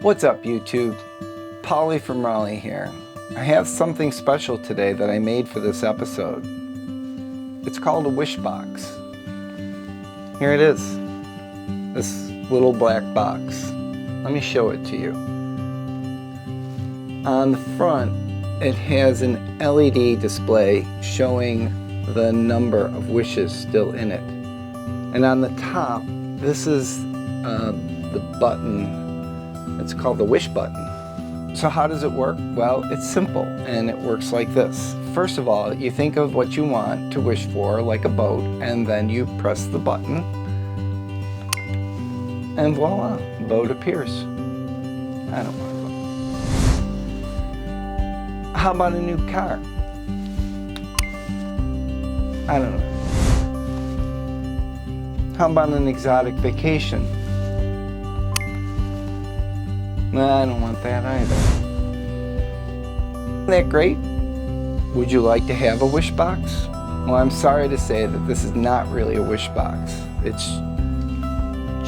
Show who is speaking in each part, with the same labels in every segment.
Speaker 1: What's up, YouTube? Polly from Raleigh here. I have something special today that I made for this episode. It's called a wish box. Here it is. This little black box. Let me show it to you. On the front, it has an LED display showing the number of wishes still in it. And on the top, this is the button. It's called the wish button. So how does it work? Well, it's simple, and it works like this. First of all, you think of what you want to wish for, like a boat, and then you press the button, and voila, the boat appears. I don't want a boat. How about a new car? I don't know. How about an exotic vacation? I don't want that either. Isn't that great? Would you like to have a wish box? Well, I'm sorry to say that this is not really a wish box. It's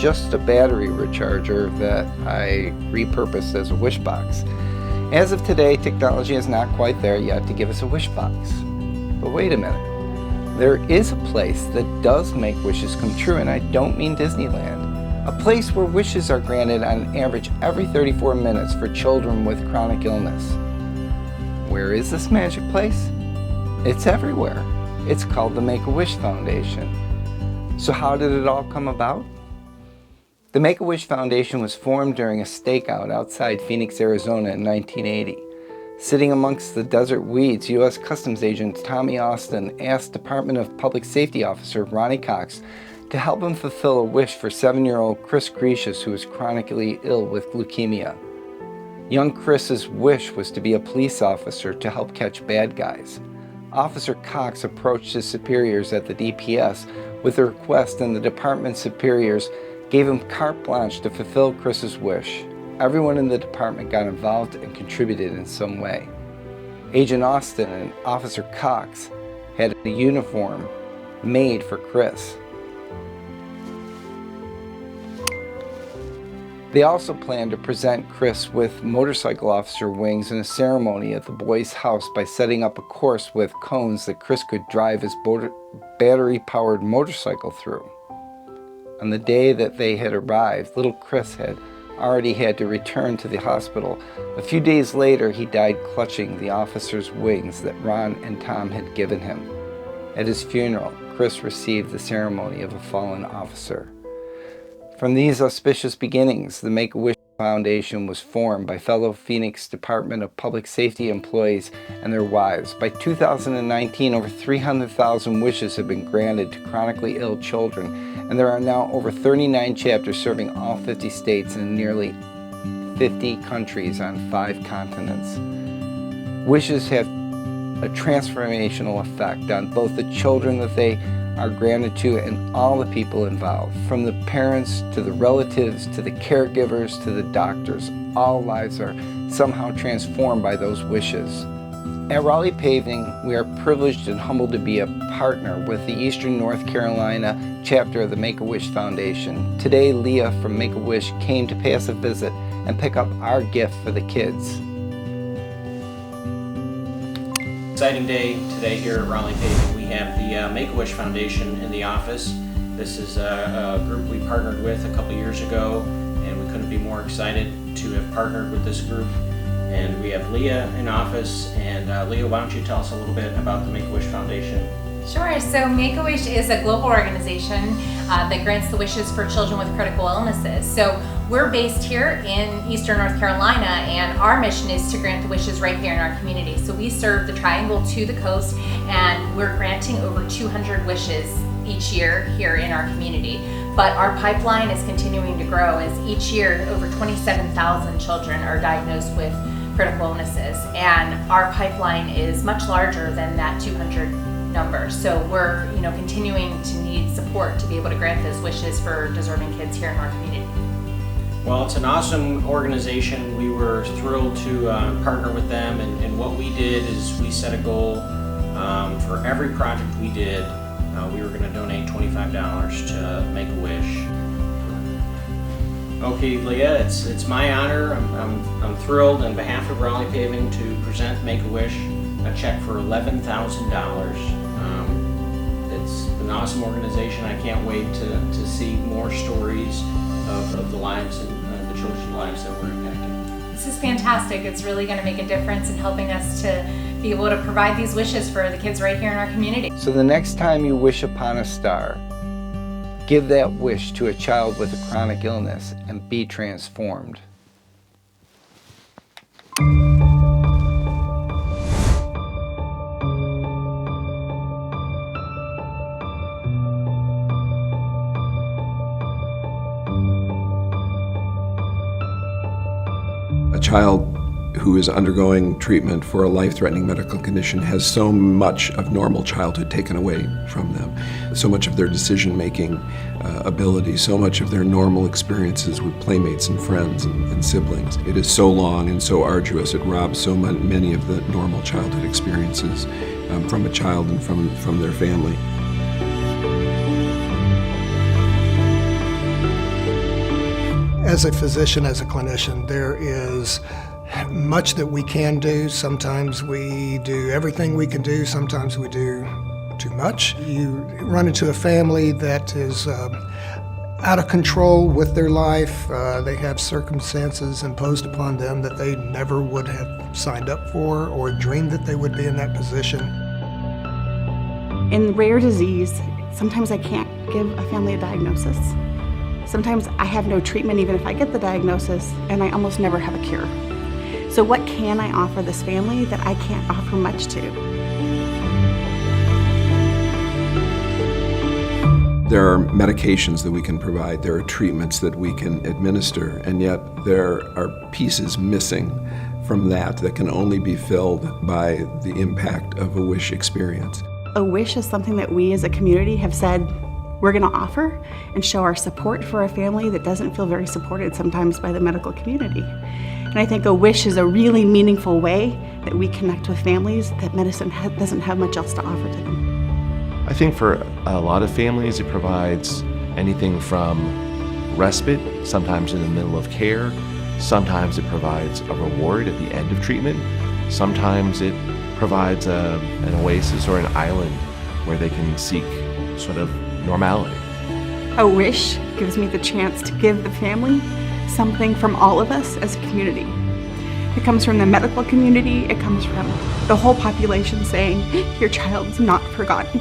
Speaker 1: just a battery recharger that I repurposed as a wish box. As of today, technology is not quite there yet to give us a wish box. But wait a minute. There is a place that does make wishes come true, and I don't mean Disneyland. A place where wishes are granted on average every 34 minutes for children with chronic illness. Where is this magic place? It's everywhere. It's called the Make-A-Wish Foundation. So how did it all come about? The Make-A-Wish Foundation was formed during a stakeout outside Phoenix, Arizona in 1980. Sitting amongst the desert weeds, U.S. Customs Agent Tommy Austin asked Department of Public Safety Officer Ronnie Cox to help him fulfill a wish for 7-year-old Chris Grecius, who was chronically ill with leukemia. Young Chris's wish was to be a police officer to help catch bad guys. Officer Cox approached his superiors at the DPS with a request, and the department's superiors gave him carte blanche to fulfill Chris's wish. Everyone in the department got involved and contributed in some way. Agent Austin and Officer Cox had a uniform made for Chris. They also planned to present Chris with motorcycle officer wings in a ceremony at the boy's house by setting up a course with cones that Chris could drive his battery-powered motorcycle through. On the day that they had arrived, little Chris had already had to return to the hospital. A few days later, he died clutching the officer's wings that Ron and Tom had given him. At his funeral, Chris received the ceremony of a fallen officer. From these auspicious beginnings, the Make-A-Wish Foundation was formed by fellow Phoenix Department of Public Safety employees and their wives. By 2019, over 300,000 wishes have been granted to chronically ill children, and there are now over 39 chapters serving all 50 states and nearly 50 countries on 5 continents. Wishes have a transformational effect on both the children that they are granted to and all the people involved, from the parents to the relatives to the caregivers to the doctors. All lives are somehow transformed by those wishes. At Raleigh Paving, we are privileged and humbled to be a partner with the Eastern North Carolina chapter of the Make-A-Wish Foundation. Today, Leah from Make-A-Wish came to pay us a visit and pick up our gift for the kids.
Speaker 2: Exciting day today here at Raleigh Paving. We have the Make-A-Wish Foundation in the office. This is a group we partnered with a couple years ago, and we couldn't be more excited to have partnered with this group. And we have Leah in office, and Leah, why don't you tell us a little bit about the Make-A-Wish Foundation?
Speaker 3: Sure. So Make-A-Wish is a global organization that grants the wishes for children with critical illnesses. So we're based here in Eastern North Carolina, and our mission is to grant the wishes right here in our community. So we serve the Triangle to the coast, and we're granting over 200 wishes each year here in our community. But our pipeline is continuing to grow as each year over 27,000 children are diagnosed with critical illnesses, and our pipeline is much larger than that 200 number. So we're continuing to need support to be able to grant those wishes for deserving kids here in our community.
Speaker 2: Well, it's an awesome organization. We were thrilled to partner with them, and what we did is we set a goal for every project we did. We were going to donate $25 to Make-A-Wish. Okay, Leah, it's my honor. I'm thrilled on behalf of Raleigh Paving to present Make-A-Wish a check for $11,000. It's an awesome organization. I can't wait to see more stories of the lives and the children's lives that we're impacting.
Speaker 3: This is fantastic. It's really going to make a difference in helping us to be able to provide these wishes for the kids right here in our community.
Speaker 1: So the next time you wish upon a star, give that wish to a child with a chronic illness and be transformed.
Speaker 4: A child who is undergoing treatment for a life-threatening medical condition has so much of normal childhood taken away from them, so much of their decision-making ability, so much of their normal experiences with playmates and friends and siblings. It is so long and so arduous. It robs so many of the normal childhood experiences from a child and from their family.
Speaker 5: As a physician, as a clinician, there is much that we can do. Sometimes we do everything we can do. Sometimes we do too much. You run into a family that is out of control with their life. They have circumstances imposed upon them that they never would have signed up for or dreamed that they would be in that position.
Speaker 6: In rare disease, sometimes I can't give a family a diagnosis. Sometimes I have no treatment even if I get the diagnosis, and I almost never have a cure. So what can I offer this family that I can't offer much to?
Speaker 4: There are medications that we can provide, there are treatments that we can administer, and yet there are pieces missing from that can only be filled by the impact of a wish experience.
Speaker 6: A wish is something that we as a community have said we're going to offer and show our support for a family that doesn't feel very supported sometimes by the medical community. And I think a wish is a really meaningful way that we connect with families that medicine doesn't have much else to offer to them.
Speaker 7: I think for a lot of families it provides anything from respite, sometimes in the middle of care, sometimes it provides a reward at the end of treatment, sometimes it provides an oasis or an island where they can seek sort of normality.
Speaker 6: A wish gives me the chance to give the family something from all of us as a community. It comes from the medical community, it comes from the whole population saying, your child's not forgotten.